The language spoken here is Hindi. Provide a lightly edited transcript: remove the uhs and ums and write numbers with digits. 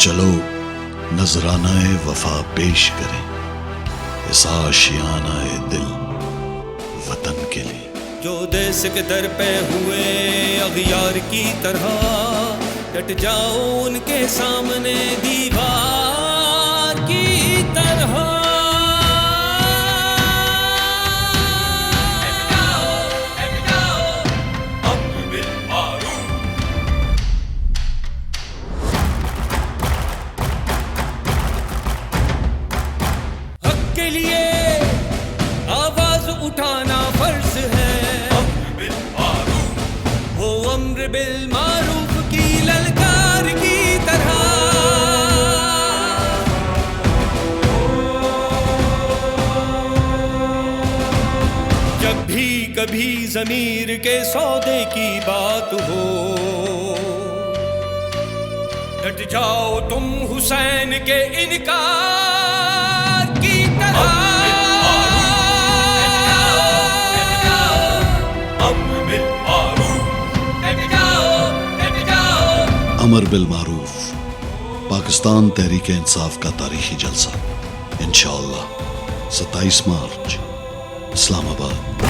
चलो नजरानाए वफा पेश करें, इस आशियानाए दिल वतन के लिए। जो देश के दर पे हुए अगियार की तरह, डट जाओ उनके सामने दीवार की तरह। हक के लिए आवाज उठाना फर्ज है, वो अम्र बिल मारूफ की ललकार की तरह। जब भी कभी ज़मीर के सौदे की बात हो, डट जाओ तुम हुसैन के इनकार की तरह। अमर बिल मारूफ पाकिस्तान तहरीक इंसाफ का तारीखी जलसा इंशाअल्लाह 27 मार्च इस्लामाबाद।